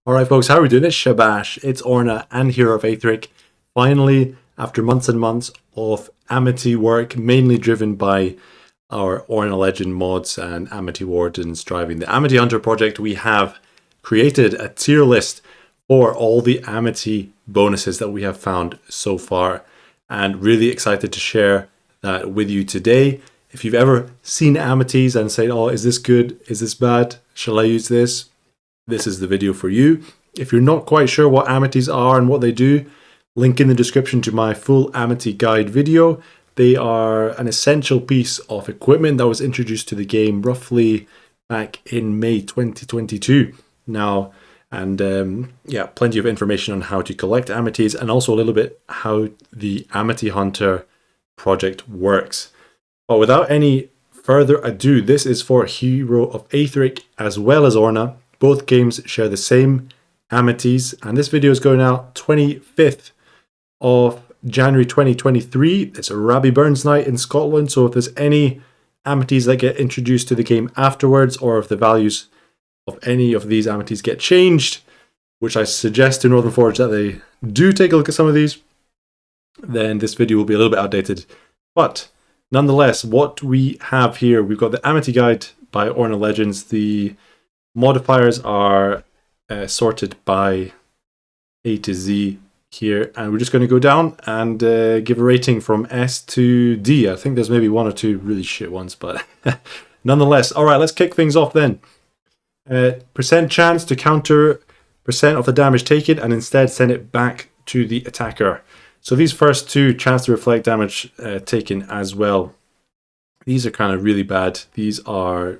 Alright folks, how are we doing? It's Shabash, it's Orna, and Hero of Aethric. Finally, after months and months of Amity work, mainly driven by our Orna Legend mods and Amity Wardens driving the Amity Hunter project, we have created a tier list for all the Amity bonuses that we have found so far. And really excited to share that with you today. If you've ever seen Amities and say, oh, is this good? Is this bad? Shall I use this? This is the video for you. If you're not quite sure what Amities are and what they do, link in the description to my full Amity guide video. They are an essential piece of equipment that was introduced to the game roughly back in May 2022 now. And yeah, plenty of information on how to collect Amities and also a little bit how the Amity Hunter project works. But without any further ado, this is for Hero of Aethric as well as Orna. Both games share the same Amities, and this video is going out 25th of January 2023. It's a Rabbie Burns night in Scotland, so if there's any Amities that get introduced to the game afterwards, or if the values of any of these Amities get changed, which I suggest to Northern Forge that they do take a look at some of these, then this video will be a little bit outdated. But nonetheless, what we have here, we've got the Amity Guide by Orna Legends. The modifiers are sorted by A to Z here, and we're just going to go down and give a rating from S to D. I think there's maybe one or two really shit ones, but nonetheless. All right, let's kick things off then. Percent chance to counter percent of the damage taken and instead send it back to the attacker. So these first two, chance to reflect damage taken as well. These are kind of really bad. These are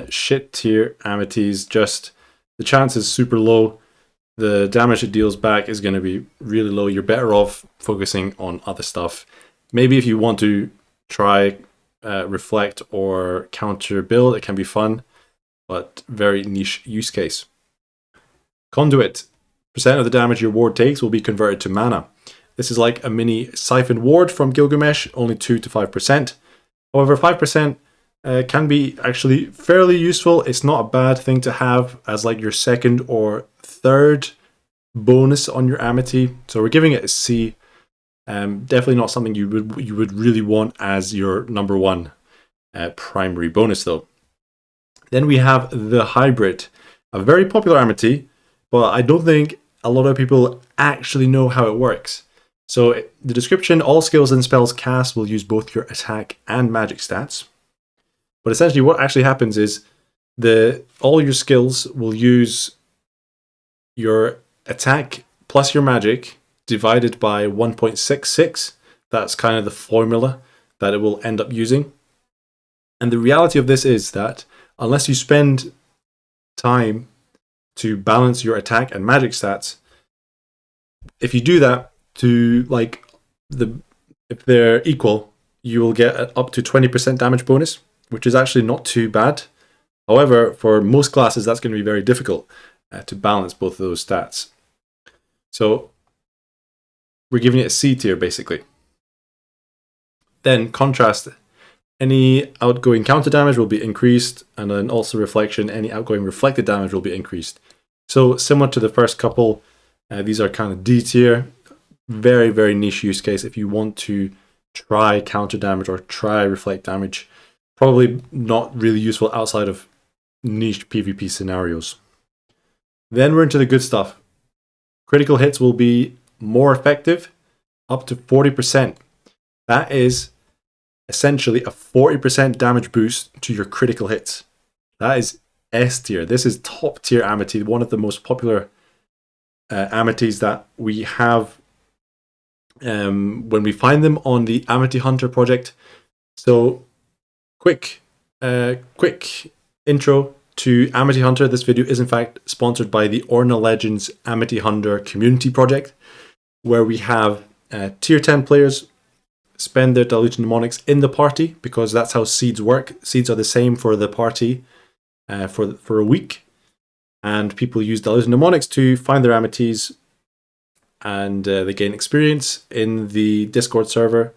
shit tier Amities. Just the chance is super low. The damage it deals back is going to be really low. You're better off focusing on other stuff. Maybe if you want to try reflect or counter build, it can be fun, but very niche use case. Conduit. Percent of the damage your ward takes will be converted to mana. This is like a mini siphon ward from Gilgamesh, only 2 to 5%. However, 5% can be actually fairly useful. It's not a bad thing to have as like your second or third bonus on your Amity. So we're giving it a C. Definitely not something you would really want as your number one primary bonus though. Then we have the Hybrid, a very popular Amity, but I don't think a lot of people actually know how it works. So the description, all skills and spells cast will use both your attack and magic stats. But essentially what actually happens is all your skills will use your attack plus your magic divided by 1.66. That's kind of the formula that it will end up using. And the reality of this is that unless you spend time to balance your attack and magic stats, if you do that to if they're equal, you will get up to 20% damage bonus, which is actually not too bad. However, for most classes, that's going to be very difficult to balance both of those stats. So we're giving it a C tier, basically. Then contrast, any outgoing counter damage will be increased, and then also reflection, any outgoing reflected damage will be increased. So similar to the first couple, these are kind of D tier. Very, very niche use case if you want to try counter damage or try reflect damage. Probably not really useful outside of niche PvP scenarios. Then we're into the good stuff. Critical hits will be more effective, up to 40%. That is essentially a 40% damage boost to your critical hits. That is S tier. This is top tier Amity, one of the most popular Amities that we have when we find them on the Amity Hunter project. So quick intro to Amity Hunter. This video is in fact sponsored by the Orna Legends Amity Hunter community project, where we have tier 10 players spend their diluted mnemonics in the party, because that's how seeds work. Seeds are the same for the party for a week, and people use diluted mnemonics to find their Amities, and they gain experience in the Discord server.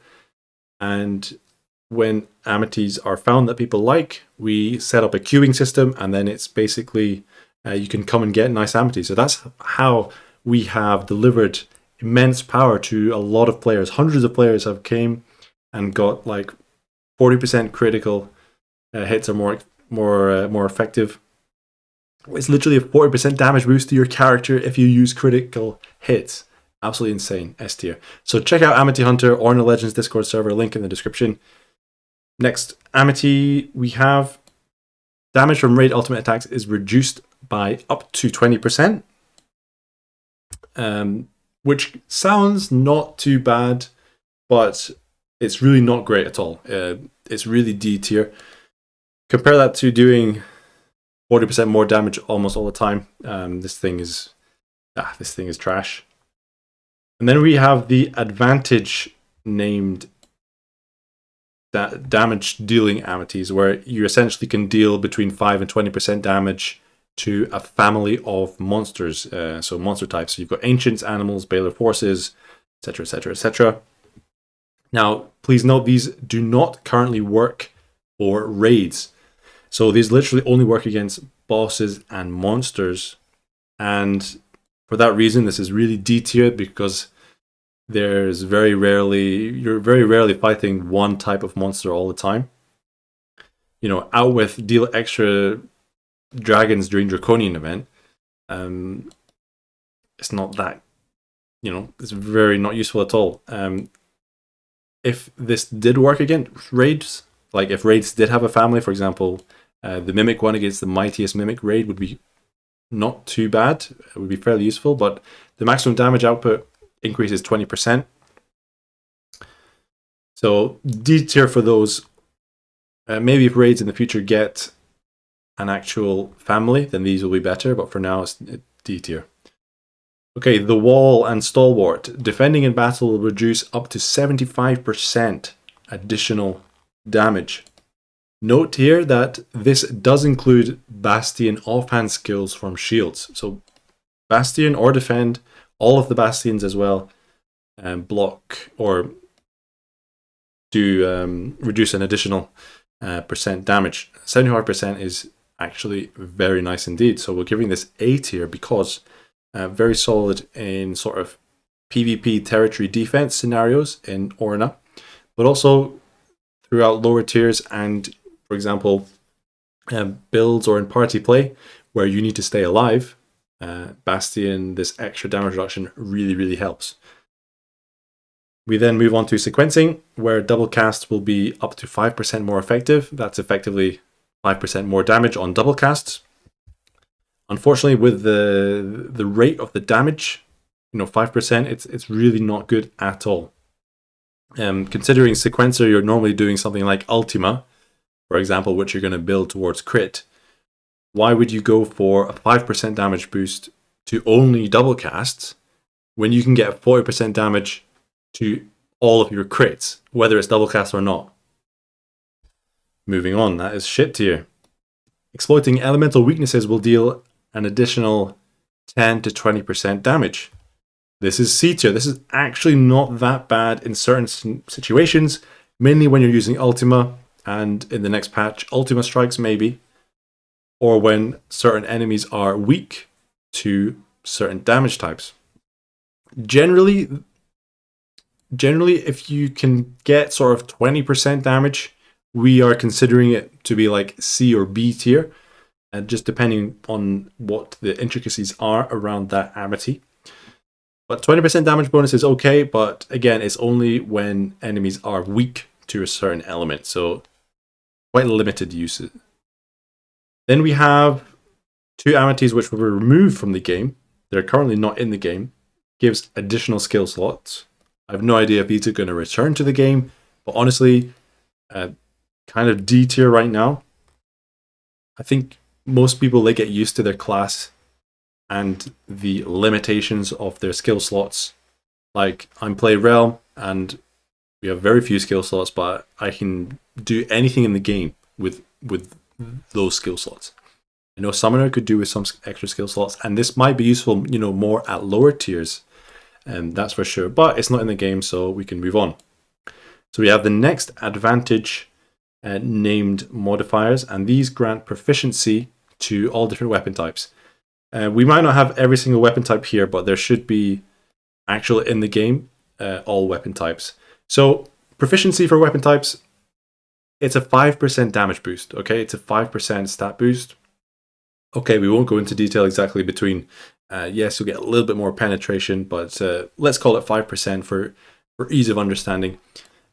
And when Amities are found that people like, we set up a queuing system, and then it's basically you can come and get nice Amity. So that's how we have delivered immense power to a lot of players. Hundreds of players have came and got like 40% critical hits are more effective. It's literally a 40% damage boost to your character if you use critical hits. Absolutely insane. S tier. So check out Amity Hunter, Orna Legends Discord server, link in the description. Next, Amity, we have damage from raid ultimate attacks is reduced by up to 20%, which sounds not too bad, but it's really not great at all. It's really D tier. Compare that to doing 40% more damage almost all the time. This thing is trash. And then we have the advantage named damage dealing amities, where you essentially can deal between 5 and 20% damage to a family of monsters. So monster types. So you've got ancients, animals, Baylor forces, etc., etc., etc. Now, please note these do not currently work for raids. So these literally only work against bosses and monsters. And for that reason, this is really D-tiered because you're very rarely fighting one type of monster all the time. You know, out with deal extra dragons during Draconian event. It's not that, it's very not useful at all. If this did work against raids, like if raids did have a family, for example, the Mimic one against the Mightiest Mimic raid would be not too bad. It would be fairly useful, but the maximum damage output increases 20%. So D tier for those. Maybe if raids in the future get an actual family, then these will be better, but for now it's D tier. Okay, the Wall and Stalwart. Defending in battle will reduce up to 75% additional damage. Note here that this does include Bastion offhand skills from shields. So Bastion or Defend, all of the Bastions as well, block or do reduce an additional percent damage. 75% is actually very nice indeed. So we're giving this A tier because very solid in sort of PvP territory defense scenarios in Orna, but also throughout lower tiers and, for example, builds or in party play where you need to stay alive. Bastion, this extra damage reduction really helps. We then move on to sequencing, where double casts will be up to 5% more effective. That's effectively 5% more damage on double casts. Unfortunately, with the rate of the damage, 5%, it's really not good at all. Considering sequencer, you're normally doing something like Ultima, for example, which you're going to build towards crit. Why would you go for a 5% damage boost to only double casts when you can get 40% damage to all of your crits, whether it's double cast or not? Moving on, that is shit tier. Exploiting elemental weaknesses will deal an additional 10 to 20% damage. This is C tier. This is actually not that bad in certain situations, mainly when you're using Ultima, and in the next patch, Ultima strikes maybe, or when certain enemies are weak to certain damage types. Generally, if you can get sort of 20% damage, we are considering it to be like C or B tier, and just depending on what the intricacies are around that Amity. But 20% damage bonus is okay, but again, it's only when enemies are weak to a certain element, so quite limited uses. Then we have two Amities which were removed from the game. They're currently not in the game. Gives additional skill slots. I have no idea if these are going to return to the game, but honestly, kind of D tier right now. I think most people, they get used to their class and the limitations of their skill slots. Like, I'm play Realm, and we have very few skill slots, but I can do anything in the game with those skill slots. I know Summoner could do with some extra skill slots, and this might be useful, more at lower tiers, and that's for sure. But it's not in the game, so we can move on. So we have the next advantage named modifiers, and these grant proficiency to all different weapon types. We might not have every single weapon type here, but there should be actual in the game all weapon types. So proficiency for weapon types, it's a 5% damage boost. Okay, it's a 5% stat boost. Okay, we won't go into detail exactly between. Yes, you'll get a little bit more penetration, but let's call it 5% for ease of understanding.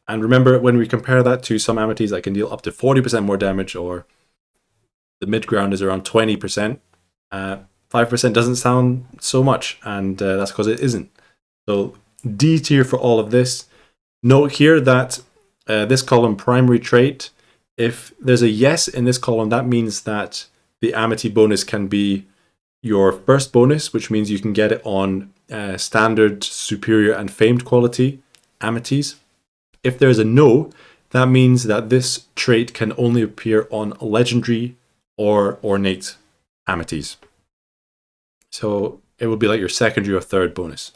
And remember, when we compare that to some amities that can deal up to 40% more damage, or the mid ground is around 20%, 5% doesn't sound so much, and that's because it isn't. So D tier for all of this. Note here that this column, primary trait, if there's a yes in this column, that means that the Amity bonus can be your first bonus, which means you can get it on standard, superior, and famed quality amities. If there's a no, that means that this trait can only appear on legendary or ornate amities. So it will be like your secondary or third bonus.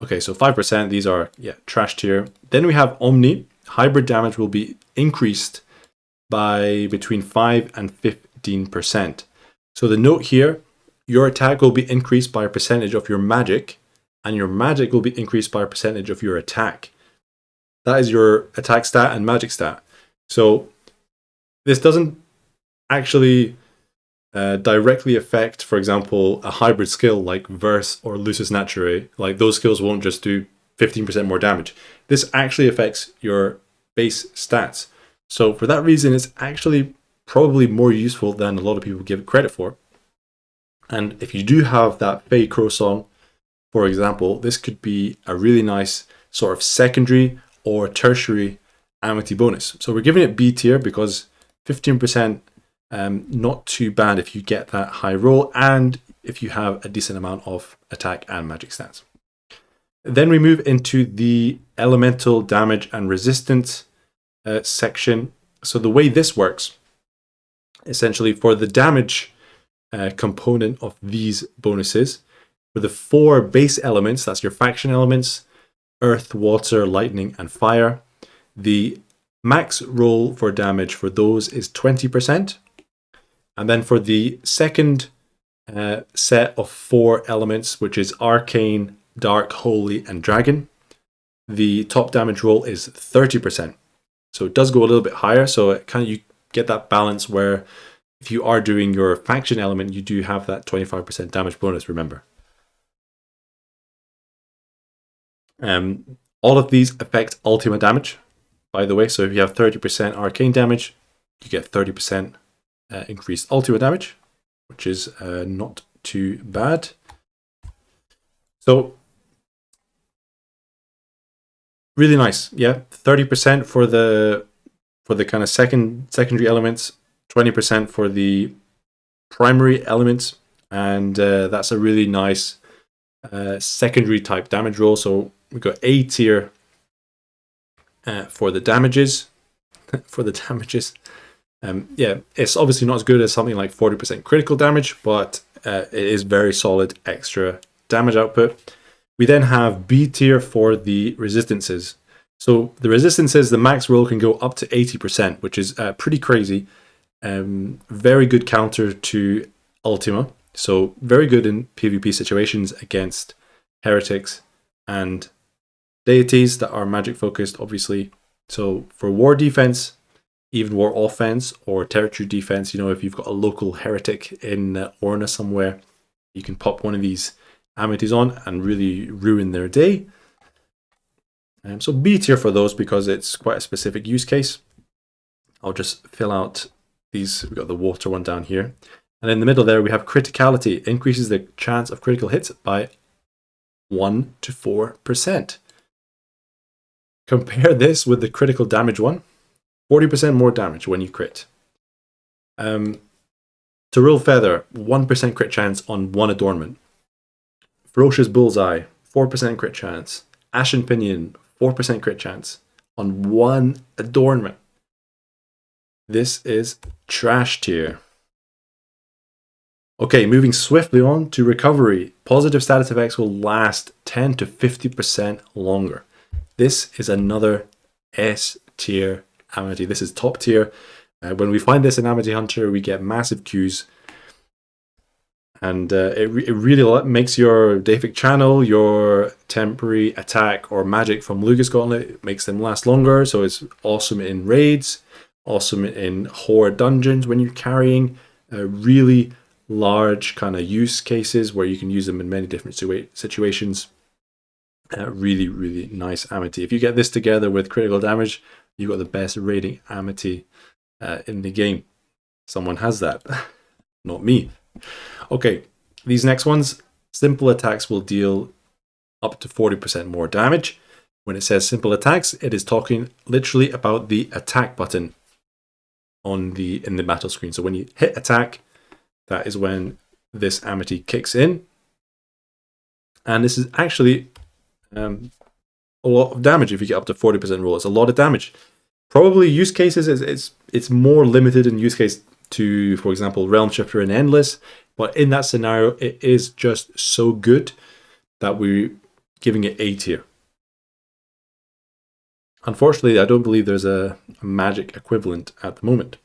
Okay, so 5%, these are, trash tier. Then we have Omni. Hybrid damage will be increased by between 5 and 15%. So the note here, your attack will be increased by a percentage of your magic, and your magic will be increased by a percentage of your attack. That is your attack stat and magic stat. So this doesn't actually directly affect, for example, a hybrid skill like Verse or Lucis Naturae. Like, those skills won't just do 15% more damage. This actually affects your base stats. So for that reason, it's actually probably more useful than a lot of people give it credit for. And if you do have that Fey Crow song, for example, this could be a really nice sort of secondary or tertiary Amity bonus. So we're giving it B tier because 15%, not too bad if you get that high roll and if you have a decent amount of attack and magic stats. Then we move into the elemental damage and resistance section. So the way this works, essentially for the damage component of these bonuses, for the 4 base elements, that's your faction elements, earth, water, lightning, and fire, the max roll for damage for those is 20%. And then for the second set of 4 elements, which is arcane, dark, holy, and dragon, the top damage roll is 30%. So it does go a little bit higher, so it you get that balance where if you are doing your faction element, you do have that 25% damage bonus, remember. All of these affect ultimate damage, by the way. So if you have 30% arcane damage, you get 30% increased ultimate damage, which is not too bad. So really nice, 30% for the kind of secondary elements, 20% for the primary elements, and that's a really nice secondary type damage roll. So we got A tier for the damages. It's obviously not as good as something like 40% critical damage, but it is very solid extra damage output. We then have B tier for the resistances. So the resistances, the max roll can go up to 80%, which is pretty crazy. Very good counter to Ultima. So very good in PvP situations against heretics and deities that are magic focused, obviously. So for war defense, even war offense or territory defense, if you've got a local heretic in Orna somewhere, you can pop one of these amities on and really ruin their day. So B tier for those because it's quite a specific use case. I'll just fill out these. We've got the water one down here. And in the middle there, we have criticality. It increases the chance of critical hits by 1 to 4%. Compare this with the critical damage one. 40% more damage when you crit. Teruel Feather, 1% crit chance on 1 adornment. Ferocious Bullseye, 4% crit chance. Ashen Pinion, 4% crit chance on 1 adornment. This is trash tier. Okay, moving swiftly on to recovery. Positive status effects will last 10 to 50% longer. This is another S tier Amity. This is top tier. When we find this in Amity Hunter, we get massive queues. And it really makes your Daephic Channel, your temporary attack or magic from Lucas Gauntlet, it makes them last longer. So it's awesome in raids, awesome in horde dungeons when you're carrying really large kind of use cases where you can use them in many different situations. Really, really nice Amity. If you get this together with critical damage, you've got the best raiding Amity in the game. Someone has that, not me. Okay, these next ones, simple attacks will deal up to 40% more damage. When it says simple attacks, it is talking literally about the attack button in the battle screen. So when you hit attack, that is when this Amity kicks in. And this is actually a lot of damage if you get up to 40% roll. It's a lot of damage. Probably use cases, it's more limited in use case to, for example, Realm Shifter and Endless. But in that scenario, it is just so good that we're giving it A tier. Unfortunately, I don't believe there's a magic equivalent at the moment.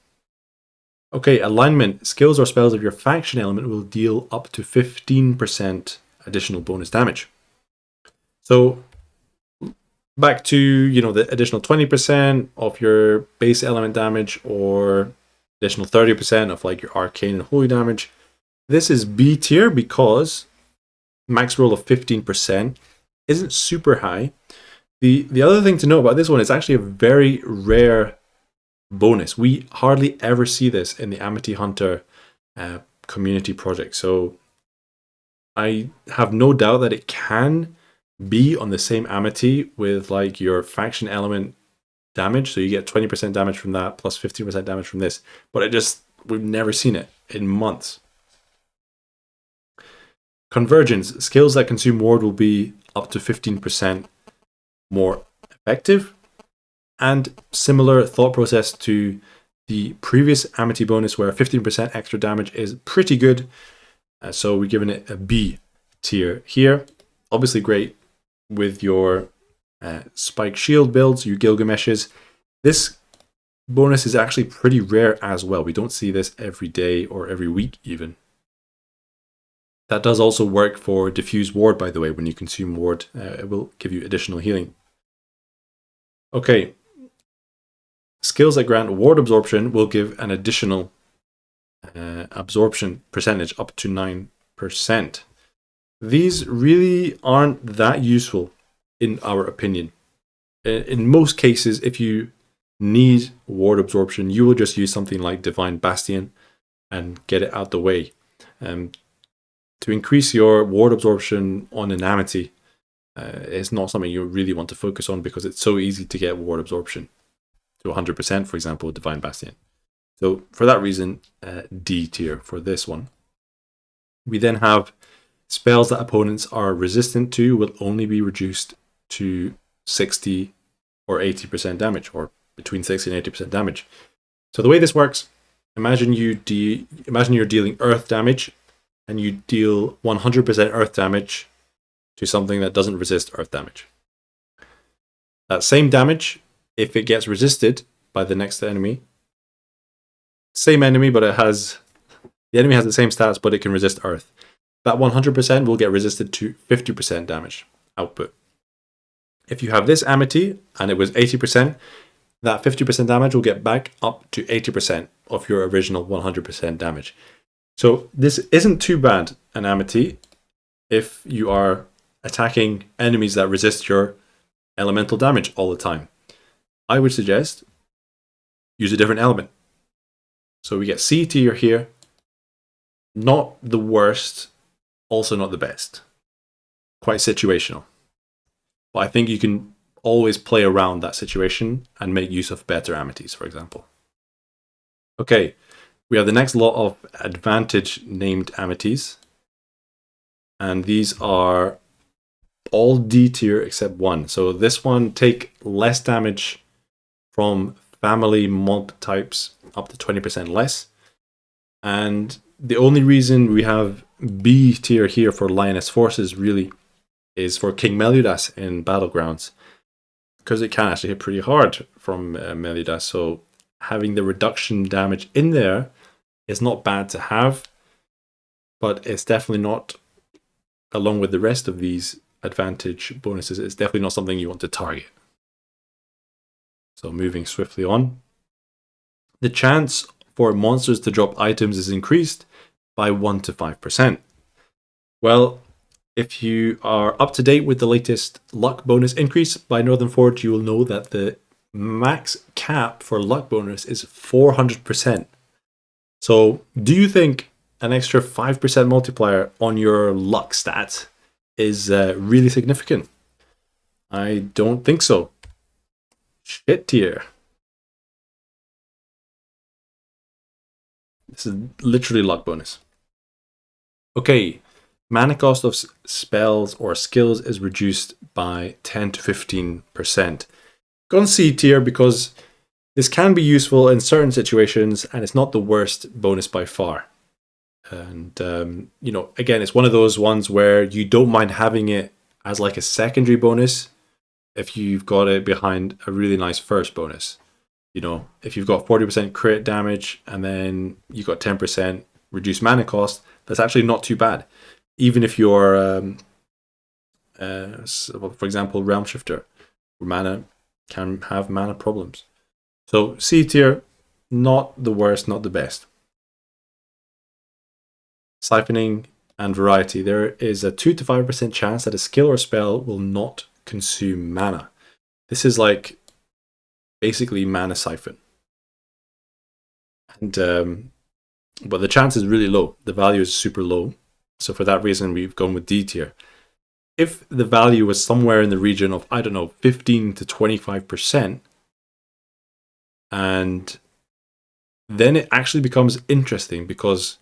Okay, alignment. Skills or spells of your faction element will deal up to 15% additional bonus damage. So back to, the additional 20% of your base element damage or additional 30% of like your arcane and holy damage. This is B tier because max roll of 15% isn't super high. The other thing to know about this one is actually a very rare bonus. We hardly ever see this in the Amity Hunter community project. So I have no doubt that it can be on the same Amity with like your faction element damage. So you get 20% damage from that plus 15% damage from this. But we've never seen it in months. Convergence. Skills that consume ward will be up to 15% more effective. And similar thought process to the previous Amity bonus where 15% extra damage is pretty good. So we're giving it a B tier here. Obviously great with your spike shield builds, your Gilgameshes. This bonus is actually pretty rare as well. We don't see this every day or every week even. That does also work for diffuse ward, by the way. When you consume ward, it will give you additional healing. Okay. Skills that grant ward absorption will give an additional absorption percentage up to 9%. These really aren't that useful in our opinion. In most cases, if you need ward absorption, you will just use something like Divine Bastion and get it out the way. To increase your ward absorption on an Amity is not something you really want to focus on because it's so easy to get ward absorption to 100%, for example, with Divine Bastion. So for that reason, D tier for this one. We then have spells that opponents are resistant to will only be reduced to 60 or 80% damage, or between 60 and 80% damage. So the way this works, imagine you're dealing earth damage and you deal 100% earth damage to something that doesn't resist earth damage. That same damage, if it gets resisted by the next enemy, same enemy, but the enemy has the same stats, but it can resist earth. That 100% will get resisted to 50% damage output. If you have this Amity and it was 80%, that 50% damage will get back up to 80% of your original 100% damage. So this isn't too bad an Amity if you are attacking enemies that resist your elemental damage all the time. I would suggest use a different element. So we get C tier here. Not the worst, also not the best. Quite situational. But I think you can always play around that situation and make use of better Amities, for example. Okay, we have the next lot of advantage named Amities. And these are all D tier except one. So this one take less damage from family mod types up to 20% less. And the only reason we have B tier here for Lioness Forces really is for King Meliodas in Battlegrounds, because it can actually hit pretty hard from Meliodas. So having the reduction damage in there is not bad to have. but it's definitely not, along with the rest of these advantage bonuses, it's definitely not something you want to target. So moving swiftly on. The chance for monsters to drop items is increased by 1 to 5%. Well, if you are up to date with the latest luck bonus increase by Northern Forge, you will know that the max cap for luck bonus is 400%. So do you think an extra 5% multiplier on your luck stat is really significant? I don't think so. Shit tier. This is literally luck bonus. Okay, mana cost of spells or skills is reduced by 10 to 15%. Gone C tier because this can be useful in certain situations and it's not the worst bonus by far. And, you know, again, it's one of those ones where you don't mind having it as like a secondary bonus if you've got it behind a really nice first bonus. You know, if you've got 40% crit damage and then you've got 10% reduced mana cost, that's actually not too bad. Even if you're, for example, Realm Shifter, where mana can have mana problems. So C tier, not the worst, not the best. Siphoning and variety. There is a 2 to 5% chance that a skill or spell will not consume mana. This is like basically mana siphon. And but the chance is really low. The value is super low. So for that reason, we've gone with D tier. If the value was somewhere in the region of, I don't know, 15 to 25%, and then it actually becomes interesting because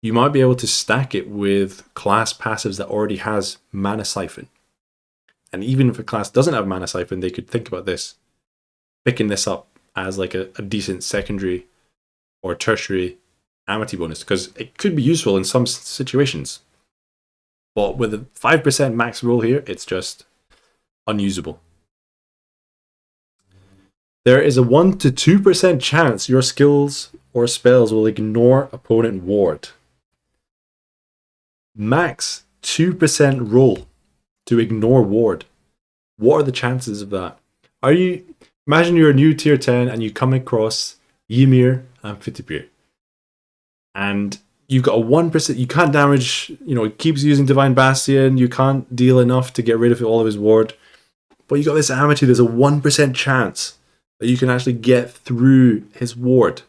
you might be able to stack it with class passives that already has mana siphon. And even if a class doesn't have mana siphon, they could think about this, picking this up as like a decent secondary or tertiary Amity bonus, because it could be useful in some situations. But with a 5% max roll here, it's just unusable. There is a 1 to 2% chance your skills or spells will ignore opponent ward. Max 2% roll to ignore ward. What are the chances of that? Imagine you're a new tier 10 and you come across Ymir and Fitipir. And you've got a 1%, you can't damage, you know, it keeps using Divine Bastion, you can't deal enough to get rid of all of his ward. But you got this Amity, there's a 1% chance that you can actually get through his ward.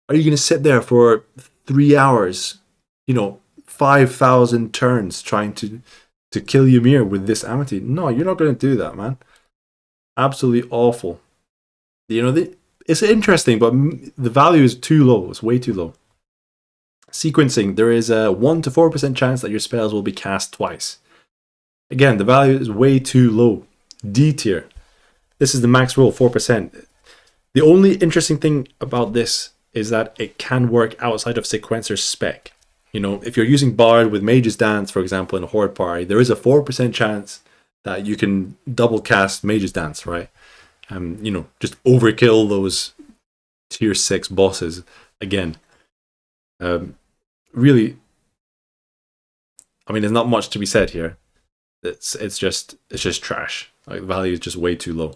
Are you going to sit there for 3 hours, you know, 5,000 turns trying to kill Ymir with this Amity? No, you're not going to do that, man. Absolutely awful. You know, it's interesting, but the value is too low. It's way too low. Sequencing, there is a 1 to 4% chance that your spells will be cast twice. Again, the value is way too low. D tier. This is the max roll, 4%. The only interesting thing about this is that it can work outside of Sequencer's spec. You know, if you're using Bard with Mage's Dance, for example, in a Horde party, there is a 4% chance that you can double cast Mage's Dance, right? You know, just overkill those tier 6 bosses again. Really, I mean, there's not much to be said here. It's just trash. Like, the value is just way too low.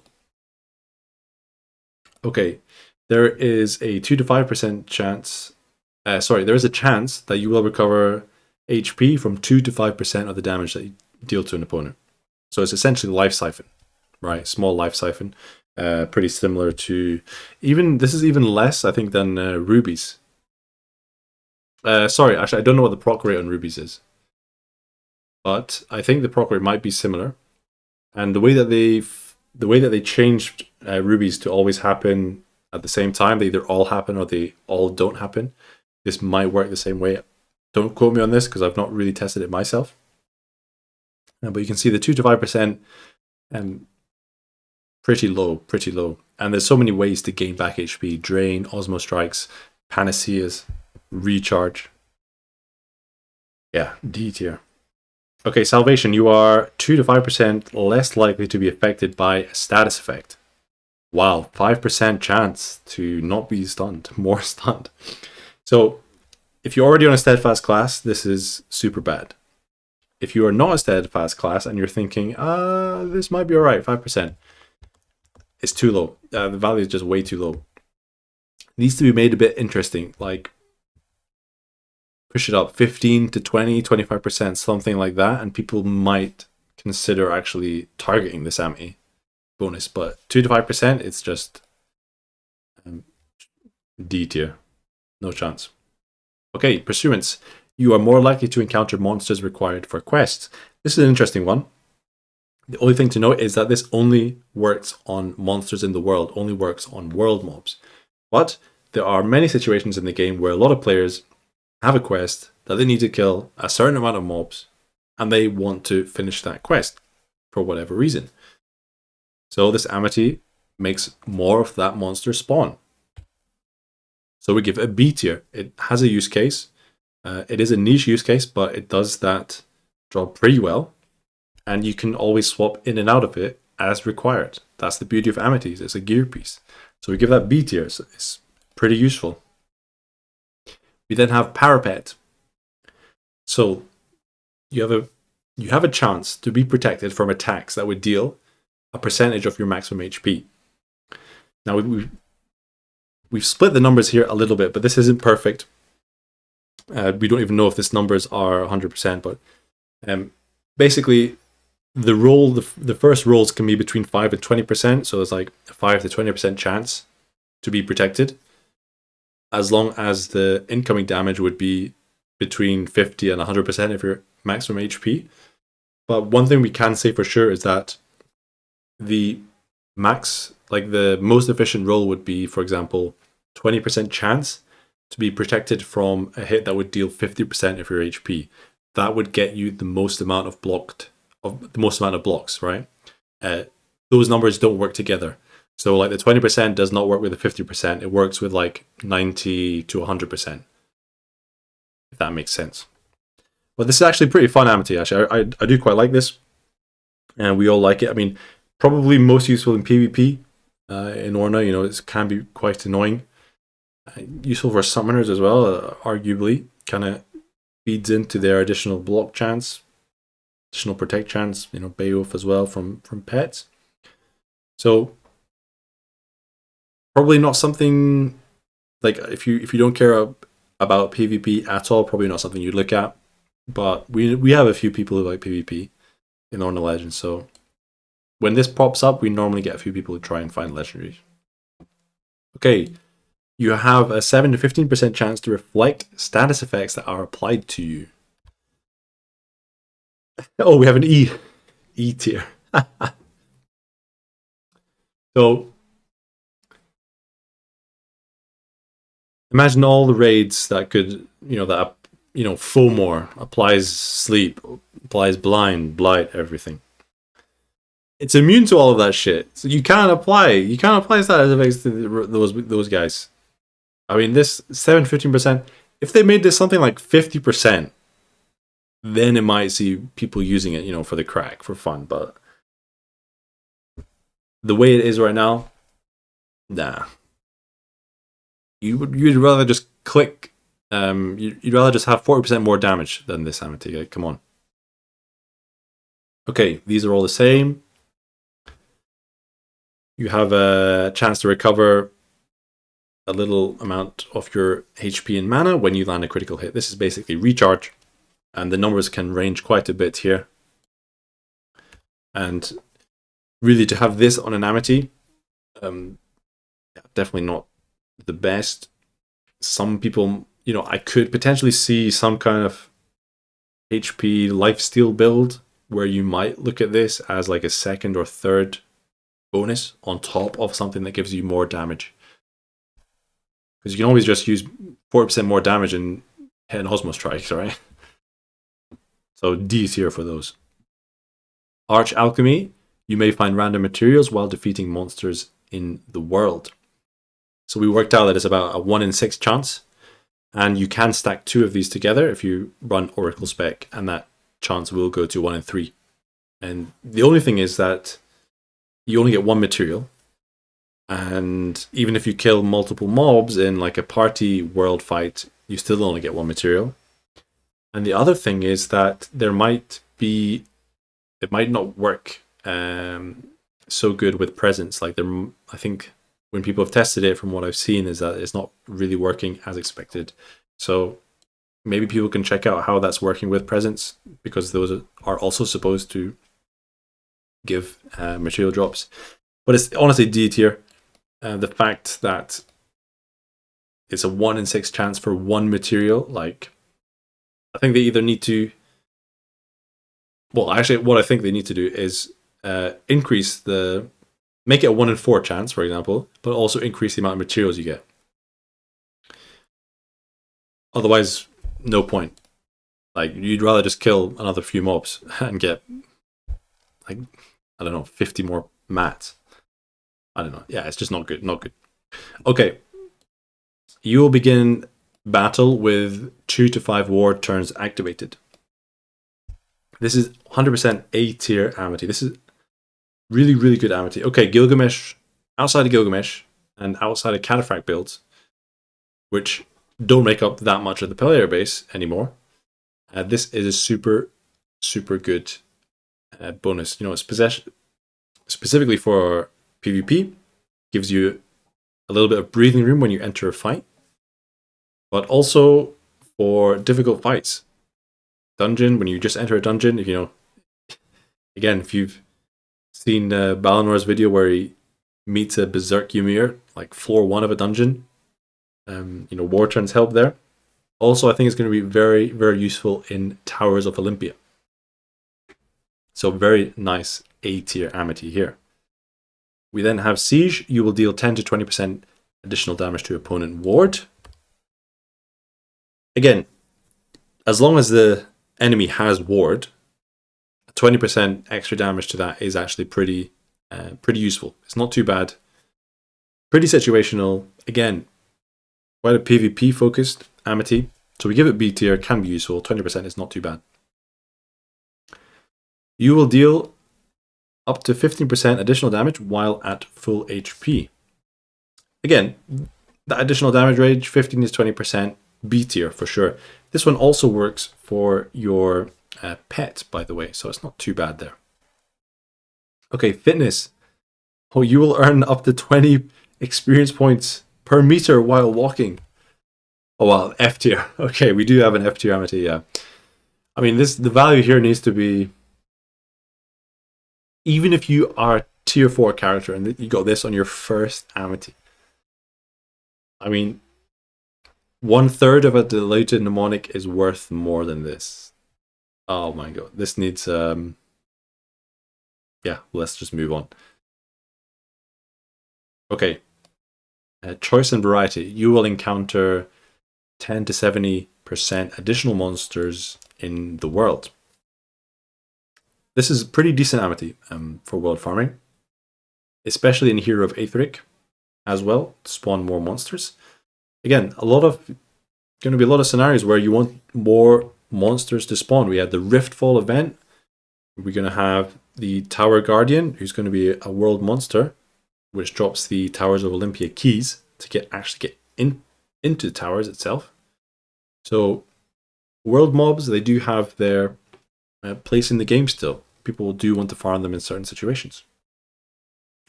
Okay, there is a 2 to 5% chance. There is a chance that you will recover HP from 2 to 5% of the damage that you deal to an opponent. So it's essentially life siphon, right? Small life siphon. Pretty similar to this is even less, I think, than rubies. Actually, I don't know what the proc rate on rubies is, but I think the proc rate might be similar. And the way that they changed rubies to always happen at the same time, they either all happen or they all don't happen. This might work the same way. Don't quote me on this because I've not really tested it myself. But you can see the 2 to 5%. Pretty low. And there's so many ways to gain back HP. Drain, Osmo Strikes, Panaceas, Recharge. Yeah, D tier. Okay, Salvation. You are 2 to 5% less likely to be affected by a status effect. Wow, 5% chance to not be stunned. More stunned. So, if you're already on a steadfast class, this is super bad. If you are not a steadfast class and you're thinking, this might be alright, 5%, it's too low. The value is just way too low. It needs to be made a bit interesting, like push it up 15 to 20, 25%, something like that, and people might consider actually targeting this Amity bonus. But 2 to 5%, it's just D tier. No chance. Okay, pursuance. You are more likely to encounter monsters required for quests. This is an interesting one. The only thing to note is that this only works on monsters in the world, only works on world mobs. But there are many situations in the game where a lot of players have a quest that they need to kill a certain amount of mobs, and they want to finish that quest for whatever reason. So this Amity makes more of that monster spawn. So we give it a B tier. It has a use case. It is a niche use case, but it does that job pretty well. And you can always swap in and out of it as required. That's the beauty of Amities. It's a gear piece. So we give that B tier. So it's pretty useful. We then have Parapet. So you have a chance to be protected from attacks that would deal a percentage of your maximum HP. Now we've split the numbers here a little bit, but this isn't perfect. We don't even know if these numbers are 100%, but basically the first rolls can be between 5 and 20%, so it's like a 5 to 20% chance to be protected, as long as the incoming damage would be between 50 and 100% of your maximum HP. But one thing we can say for sure is that the max, like the most efficient roll would be, for example, 20% chance to be protected from a hit that would deal 50% of your HP. That would get you the most amount of blocks, right? Those numbers don't work together. So like the 20% does not work with the 50%. It works with like 90 to 100%. If that makes sense. But this is actually pretty fun Amity. Actually, I do quite like this, and we all like it. I mean, probably most useful in PvP. In Orna, you know, it can be quite annoying. Useful for summoners as well, arguably. Kind of feeds into their additional block chance, additional protect chance, you know, Beowulf as well from pets. So probably not something like if you don't care about PvP at all, probably not something you'd look at. But we have a few people who like PvP in Orna Legends, so when this pops up, we normally get a few people who try and find legendaries. Okay, you have a 7 to 15% chance to reflect status effects that are applied to you. Oh, we have an E tier. So imagine all the raids that could, Fomor applies sleep, applies blind, blight, everything. It's immune to all of that shit. So you can't apply status effects to those guys. I mean, this 7-15%, if they made this something like 50%, then it might see people using it, you know, for the crack, for fun. But the way it is right now, nah. You'd rather just click. You'd rather just have 40% more damage than this Amity. Like, come on. Okay, these are all the same. You have a chance to recover a little amount of your HP and mana when you land a critical hit. This is basically recharge, and the numbers can range quite a bit here. And really, to have this on an Amity, definitely not the best. Some people, you know, I could potentially see some kind of HP lifesteal build where you might look at this as like a second or third bonus on top of something that gives you more damage. Because you can always just use 40% more damage and hit an Osmo Strikes, right? So D tier for those. Arch Alchemy. You may find random materials while defeating monsters in the world. So we worked out that it's about a 1 in 6 chance. And you can stack 2 of these together if you run Oracle spec, and that chance will go to 1 in 3. And the only thing is that you only get 1 material. And even if you kill multiple mobs in like a party world fight, you still only get one material. And the other thing is that it might not work so good with presence. Like I think when people have tested it, from what I've seen, is that it's not really working as expected. So maybe people can check out how that's working with presence, because those are also supposed to give material drops. But it's honestly D tier. The fact that it's a 1 in 6 chance for one material, like, I think they either need to, well, actually, what I think they need to do is make it a 1 in 4 chance, for example, but also increase the amount of materials you get. Otherwise, no point. Like, you'd rather just kill another few mobs and get, like, I don't know, 50 more mats. I don't know. Yeah, it's just not good. Not good. Okay. You will begin battle with 2 to 5 ward turns activated. This is 100% A tier Amity. This is really, really good Amity. Okay, Gilgamesh, outside of Gilgamesh and outside of Cataphract builds, which don't make up that much of the player base anymore, this is a super, super good bonus. You know, specifically for PvP, gives you a little bit of breathing room when you enter a fight, but also for difficult fights. Dungeon, when you just enter a dungeon, if you know, again, if you've seen Baalinor's video where he meets a Berserk Ymir, like floor 1 of a dungeon, you know, war turns help there. Also, I think it's going to be very, very useful in Towers of Olympia. So very nice A tier Amity here. We then have Siege. You will deal 10 to 20% additional damage to opponent ward. Again, as long as the enemy has ward, 20% extra damage to that is actually pretty useful. It's not too bad. Pretty situational. Again, quite a PvP focused Amity. So we give it B tier, can be useful. 20% is not too bad. You will deal up to 15% additional damage while at full HP. Again, that additional damage range, 15 is 20%, B tier for sure. This one also works for your pet, by the way, so it's not too bad there. Okay, fitness. Oh, you will earn up to 20 experience points per meter while walking. Oh wow, F tier. Okay, we do have an F tier Amity, yeah. I mean, the value here needs to be, even if you are a tier 4 character and you got this on your first Amity, I mean, 1/3 of a diluted mnemonic is worth more than this. Oh my god, this needs yeah, let's just move on. Okay, choice and variety. You will encounter 10 to 70% additional monsters in the world. This is pretty decent Amity for world farming, especially in Hero of Aethric as well, to spawn more monsters. Again, going to be a lot of scenarios where you want more monsters to spawn. We had the Riftfall event. We're going to have the Tower Guardian, who's going to be a world monster, which drops the Towers of Olympia keys to actually get into the towers itself. So world mobs, they do have their place in the game still. People do want to farm them in certain situations.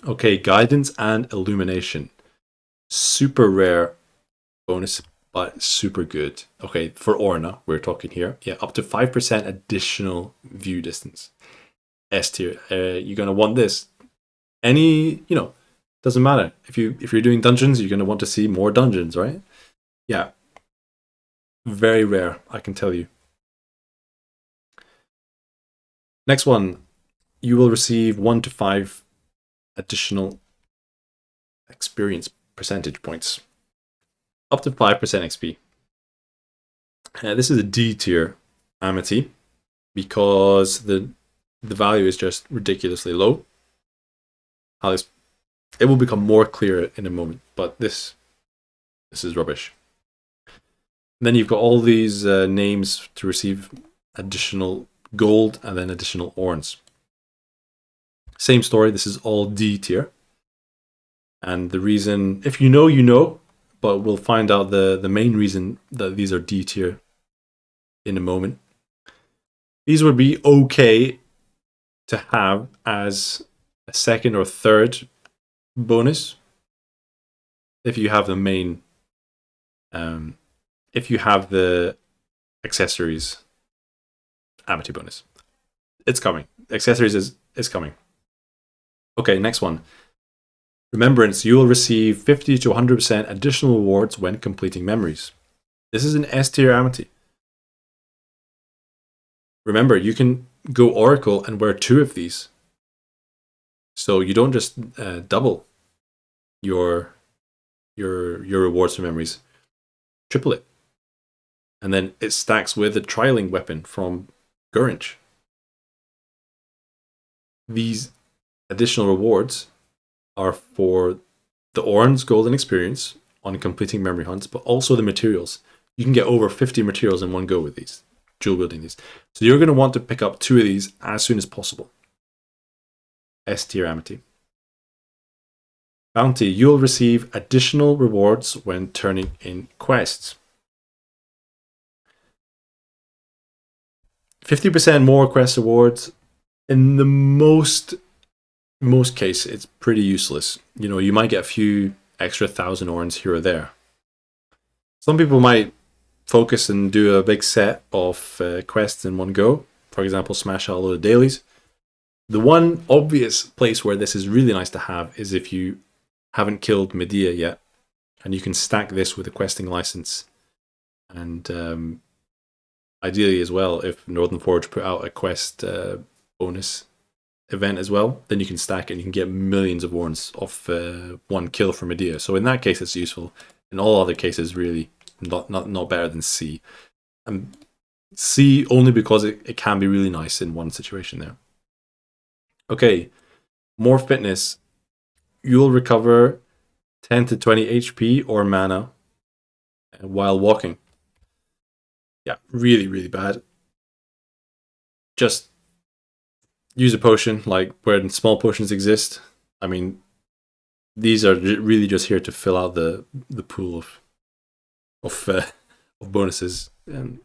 Okay, guidance and illumination. Super rare bonus, but super good. Okay, for Orna, we're talking here. Yeah, up to 5% additional view distance. S tier. You're gonna want this. Doesn't matter. If you're doing dungeons, you're gonna want to see more dungeons, right? Yeah. Very rare, I can tell you. Next one, you will receive 1 to 5 additional experience percentage points. Up to 5% XP. This is a D tier Amity because the value is just ridiculously low. It will become more clear in a moment, but this is rubbish. And then you've got all these names to receive additional gold and then additional orns. Same story, this is all D tier. And the reason, if you know, you know, but we'll find out the main reason that these are D tier in a moment. These would be okay to have as a second or third bonus if you have the main, if you have the accessories Amity bonus. It's coming. Accessories is coming. Okay, next one. Remembrance, you will receive 50 to 100% additional rewards when completing memories. This is an S tier Amity. Remember, you can go Oracle and wear 2 of these. So you don't just double your rewards for memories. Triple it. And then it stacks with a trialing weapon from Gurrench. These additional rewards are for the Orn's golden experience on completing memory hunts, but also the materials. You can get over 50 materials in one go with these, dual wielding these. So you're going to want to pick up 2 of these as soon as possible. S tier Amity. Bounty, you'll receive additional rewards when turning in quests. 50% more quest rewards. In the most case, it's pretty useless. You know, you might get a few extra 1,000 Orns here or there. Some people might focus and do a big set of quests in one go. For example, smash out a load of dailies. The one obvious place where this is really nice to have is if you haven't killed Medea yet, and you can stack this with a questing license. And ideally as well, if Northern Forge put out a quest bonus event as well, then you can stack it and you can get millions of warns off one kill for Medea. So in that case, it's useful. In all other cases, really not better than C. C only because it can be really nice in one situation there. Okay, more fitness. You'll recover 10 to 20 HP or mana while walking. Yeah, really, really bad. Just use a potion, like where small potions exist. I mean, these are really just here to fill out the pool of bonuses. And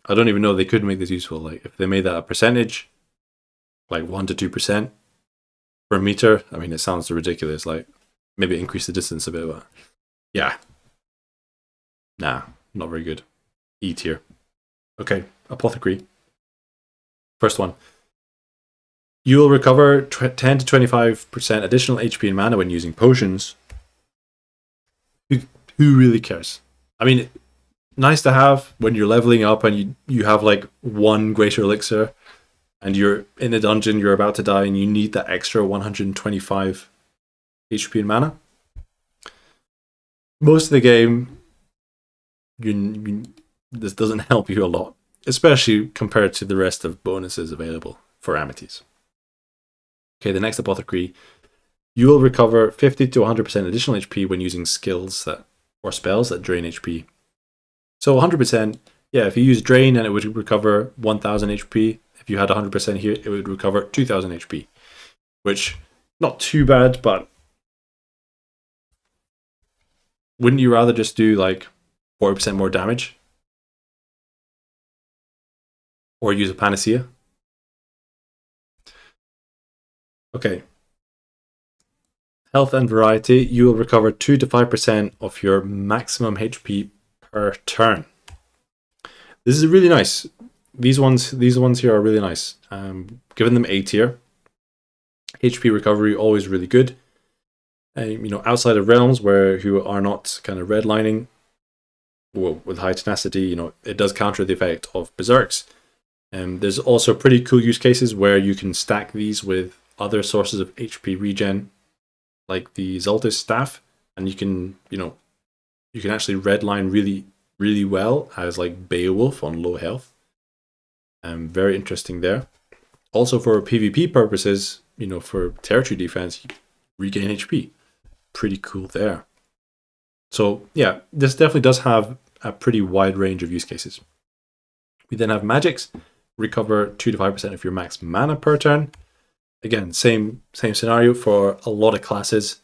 I don't even know they could make this useful. Like if they made that a percentage, like 1 to 2% per meter. I mean, it sounds ridiculous. Like maybe increase the distance a bit, but yeah, nah, not very good. E tier. Okay, Apothecary. First one. You will recover 10 to 25% additional HP and mana when using potions. Who really cares? I mean, nice to have when you're leveling up and you have like 1 greater elixir and you're in a dungeon, you're about to die, and you need that extra 125 HP and mana. Most of the game, this doesn't help you a lot, especially compared to the rest of bonuses available for Amities. Okay, the next Apothecary. You will recover 50 to 100% additional HP when using skills or spells that drain HP. So 100%, yeah, if you use Drain and it would recover 1000 HP, if you had 100% here, it would recover 2000 HP. Which, not too bad, but wouldn't you rather just do like 40% more damage? Or use a Panacea? Okay. Health and variety, you will recover 2 to 5% of your maximum HP per turn. This is really nice. These ones here are really nice. Giving them A tier. HP recovery, always really good. You know, outside of realms who are not kind of redlining, well, with high tenacity, you know, it does counter the effect of berserks. There's also pretty cool use cases where you can stack these with other sources of HP regen, like the Zoltis staff, and you can actually redline really, really well as like Beowulf on low health. Very interesting there. Also for PvP purposes, you know, for territory defense, you regain HP. Pretty cool there. So yeah, this definitely does have a pretty wide range of use cases. We then have magics. Recover 2 to 5% of your max mana per turn. Again, same scenario for a lot of classes.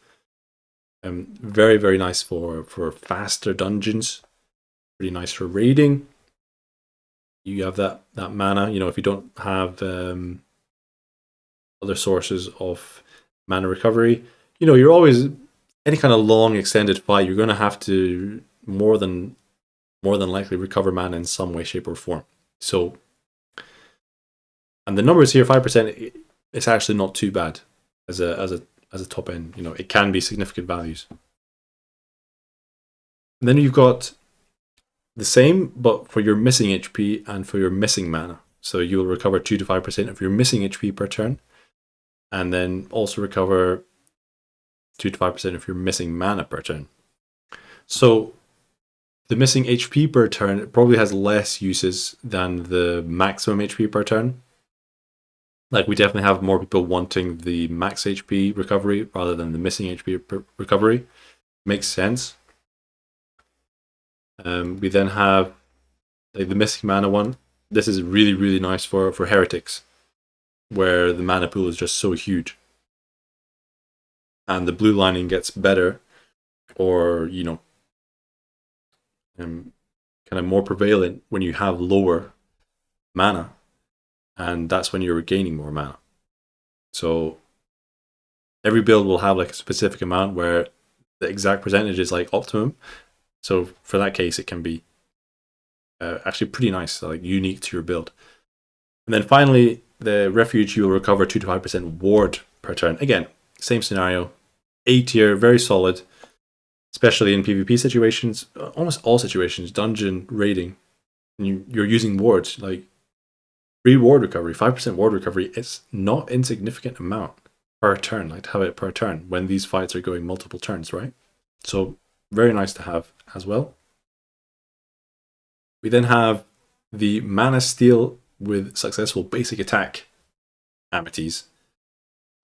Very, very nice for faster dungeons. Pretty nice for raiding. You have that mana. If you don't have other sources of mana recovery, you're always, any kind of long extended fight, you're going to have to more than likely recover mana in some way, shape, or form. So, and the numbers here, 5%, it's actually not too bad as a top end. It can be significant values. And then you've got the same, but for your missing HP and for your missing mana. So you'll recover 2 to 5% of your missing HP per turn, and then also recover 2 to 5% of your missing mana per turn. So the missing HP per turn probably has less uses than the maximum HP per turn. Like, we definitely have more people wanting the max HP recovery rather than the missing HP recovery. Makes sense. We then have like the missing mana one. This is really, really nice for heretics, where the mana pool is just so huge. And the blue lining gets better, or, kind of more prevalent when you have lower mana. And that's when you're gaining more mana. So every build will have like a specific amount where the exact percentage is like optimum. So for that case, it can be actually pretty nice, like unique to your build. And then finally, the refuge, you will recover 2 to 5% ward per turn. Again, same scenario. A tier, very solid, especially in PvP situations, almost all situations, dungeon, raiding. You're using wards, like free ward recovery, 5% ward recovery. It's not insignificant amount per turn, like to have it per turn when these fights are going multiple turns, right? So very nice to have as well. We then have the mana steal with successful basic attack amities.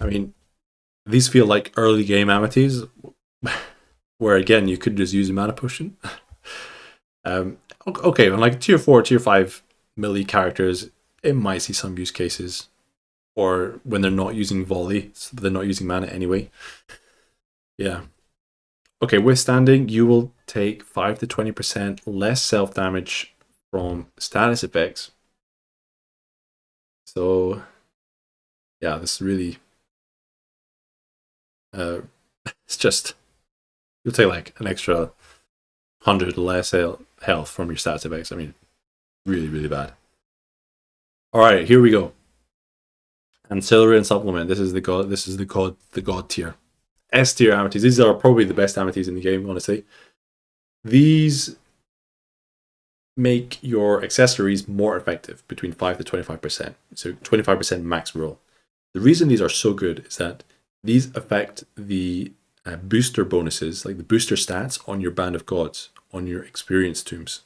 I mean, these feel like early game amities, where again you could just use a mana potion. Okay, on like tier 4, tier 5 melee characters, it might see some use cases, or when they're not using volley, so they're not using mana anyway. Yeah. Okay, withstanding, you will take 5 to 20% less self damage from status effects. So, yeah, this is really, it's just, you'll take like an extra 100 less health from your status effects. I mean, really, really bad. All right, here we go. Ancillary and supplement. This is the god tier. S tier amities. These are probably the best amities in the game, honestly. These make your accessories more effective, between 5 to 25%. So 25% max roll. The reason these are so good is that these affect the booster bonuses, like the booster stats on your Band of Gods, on your experience tombs.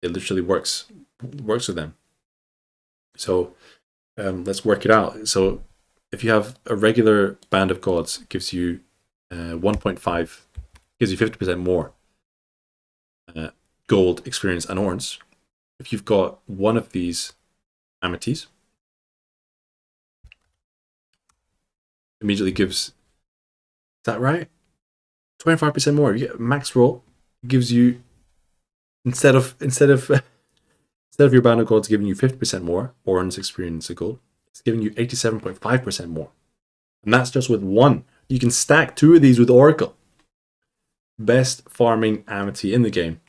It literally works with them. So let's work it out. So if you have a regular Band of Gods, it gives you 1.5, gives you 50% more gold, experience, and orns. If you've got one of these amities, immediately gives, is that right? 25% more. You get max roll. It gives you, instead of your Band of Gods giving you 50% more orns, experience, and gold, it's giving you 87.5% more. And that's just with one. You can stack 2 of these with Oracle. Best farming amity in the game.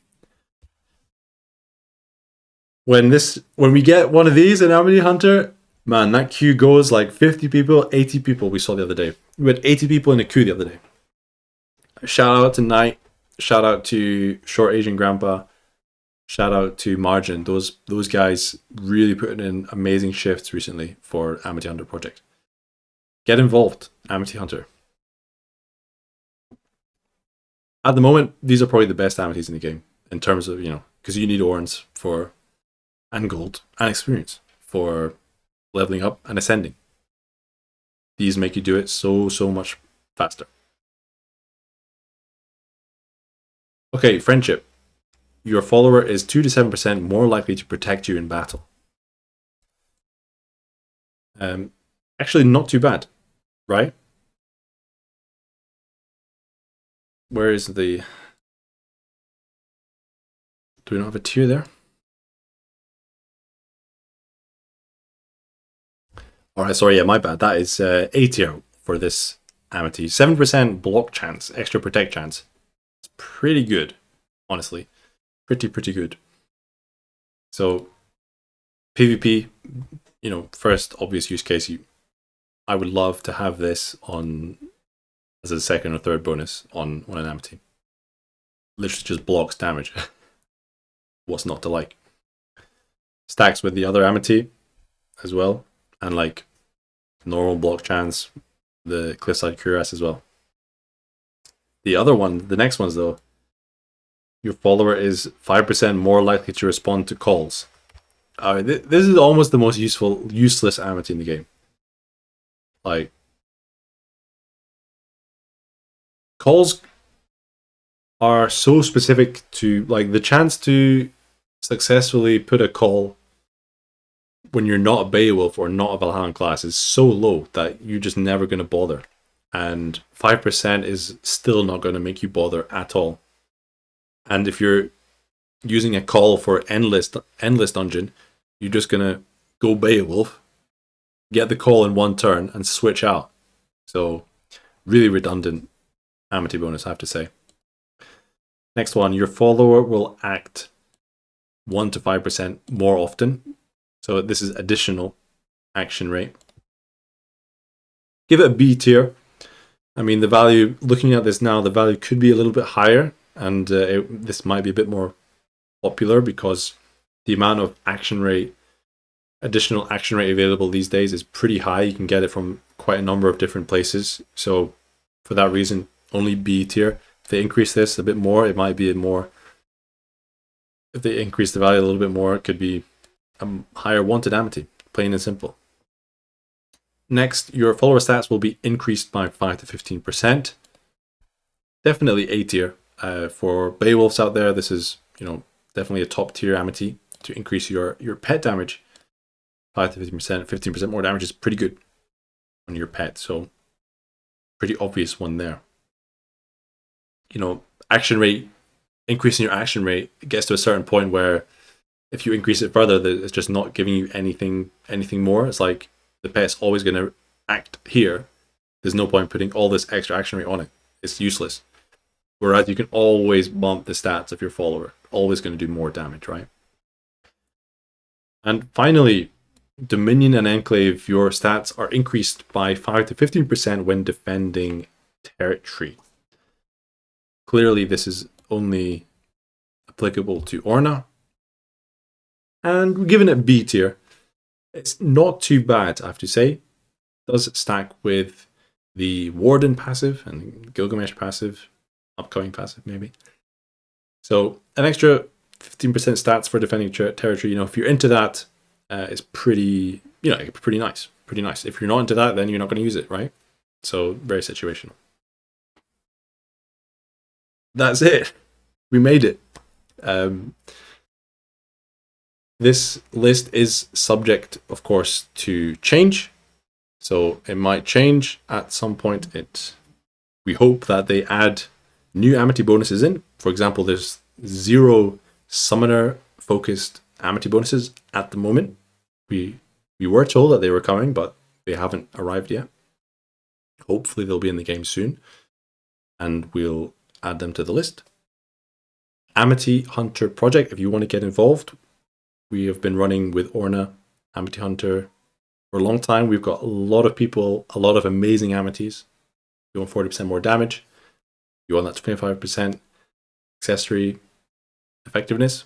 When we get one of these in Amity Hunter, man, that queue goes like 50 people, 80 people we saw the other day. We had 80 people in a queue the other day. Shout out to Knight. Shout out to Short Asian Grandpa. Shout out to Margin. Those guys really putting in amazing shifts recently for Amity Hunter project. Get involved, Amity Hunter. At the moment, these are probably the best amities in the game in terms of, because you need orns for, and gold and experience for leveling up and ascending. These make you do it so much faster. Okay, friendship. Your follower is 2 to 7% more likely to protect you in battle. Actually, not too bad, right? Where is the... Do we not have a tier there? Alright, sorry, yeah, my bad. That is A tier for this Amity. 7% block chance, extra protect chance. It's pretty good, honestly. Pretty good. So, PvP, you know, first obvious use case, I would love to have this on as a second or third bonus on an Amity. Literally just blocks damage. What's not to like? Stacks with the other Amity as well, and like normal block chance, the Cliffside Cuirass as well. The other one, the next one's though, your follower is 5% more likely to respond to calls. This is almost the most useless Amity in the game. Like, calls are so specific to, like, the chance to successfully put a call when you're not a Beowulf or not a Valhallan class is so low that you're just never going to bother. And 5% is still not going to make you bother at all. And if you're using a call for endless dungeon, you're just going to go Beowulf, get the call in one turn, and switch out. So, really redundant Amity bonus, I have to say. Next one, your follower will act 1 to 5% more often. So this is additional action rate. Give it a B tier. I mean, the value, looking at this now, the value could be a little bit higher, and this might be a bit more popular because the amount of action rate, additional action rate available these days is pretty high. You can get it from quite a number of different places. So for that reason, only B tier. If they increase this a bit more, it might be more. If they increase the value a little bit more, it could be a higher wanted Amity, plain and simple. Next, your follower stats will be increased by 5 to 15%. Definitely A tier. For Beowulfs out there, this is, you know, definitely a top tier Amity to increase your pet damage. 5 to 15%, 15% more damage is pretty good on your pet, so pretty obvious one there. You know, action rate, increasing your action rate, it gets to a certain point where if you increase it further, it's just not giving you anything more. It's like the pet's always going to act here. There's no point putting all this extra action rate on it. It's useless. Whereas you can always bump the stats of your follower. Always going to do more damage, right? And finally, Dominion and Enclave, your stats are increased by 5 to 15% when defending territory. Clearly, this is only applicable to Orna. And we're giving it B tier. It's not too bad, I have to say. It does stack with the Warden passive and Gilgamesh passive, upcoming passive maybe. So an extra 15% stats for defending territory. You know, if you're into that, it's pretty, you know, pretty nice. Pretty nice. If you're not into that, then you're not going to use it, right? So very situational. That's it. We made it. This list is subject, of course, to change. So it might change at some point. We hope that they add new Amity bonuses in. For example, there's 0 summoner-focused Amity bonuses at the moment. We were told that they were coming, but they haven't arrived yet. Hopefully they'll be in the game soon, and we'll add them to the list. Amity Hunter project, if you want to get involved, we have been running with Orna, Amity Hunter, for a long time. We've got a lot of people, a lot of amazing Amities. You want 40% more damage. You want that 25% accessory effectiveness.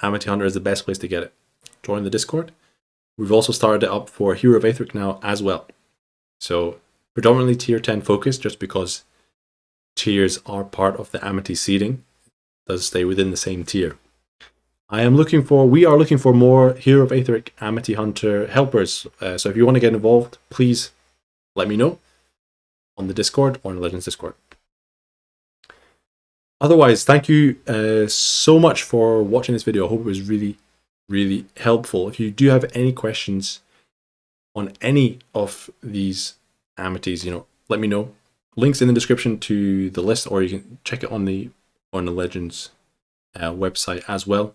Amity Hunter is the best place to get it. Join the Discord. We've also started it up for Hero of Aethric now as well. So predominantly tier 10 focused, just because tiers are part of the Amity seeding. It does stay within the same tier. We are looking for more Hero of Aethric Amity Hunter helpers. So if you want to get involved, please let me know on the Discord or on the Legends Discord. Otherwise, thank you so much for watching this video. I hope it was really, really helpful. If you do have any questions on any of these Amities, you know, let me know. Links in the description to the list, or you can check it on the Orna Legends website as well.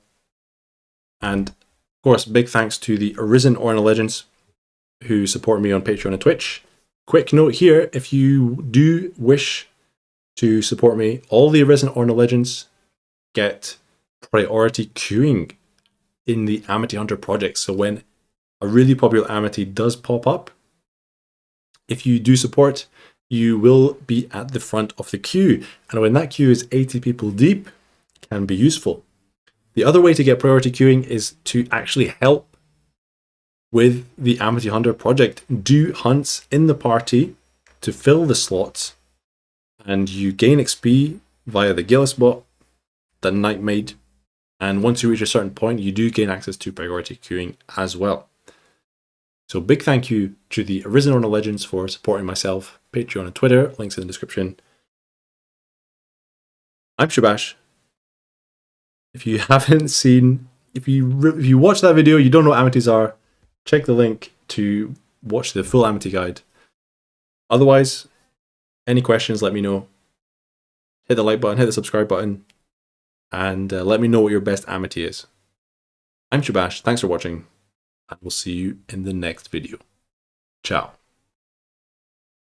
And of course, big thanks to the Arisen Orna Legends who support me on Patreon and Twitch. Quick note here, if you do wish to support me, all the Arisen Orna Legends get priority queuing in the Amity Hunter project. So when a really popular Amity does pop up, if you do support, you will be at the front of the queue. And when that queue is 80 people deep, it can be useful. The other way to get priority queuing is to actually help with the Amity Hunter project. Do hunts in the party to fill the slots, and you gain XP via the Gillis bot, the Nightmaid, and once you reach a certain point, you do gain access to priority queuing as well. So big thank you to the Arisen Orna Legends for supporting myself, Patreon and Twitter, links in the description. I'm Shabash. If you haven't seen, if you watch that video, you don't know what Amities are, check the link to watch the full Amity guide. Otherwise, any questions, let me know. Hit the like button, hit the subscribe button, and let me know what your best Amity is. I'm Shabash, thanks for watching, and we'll see you in the next video. Ciao.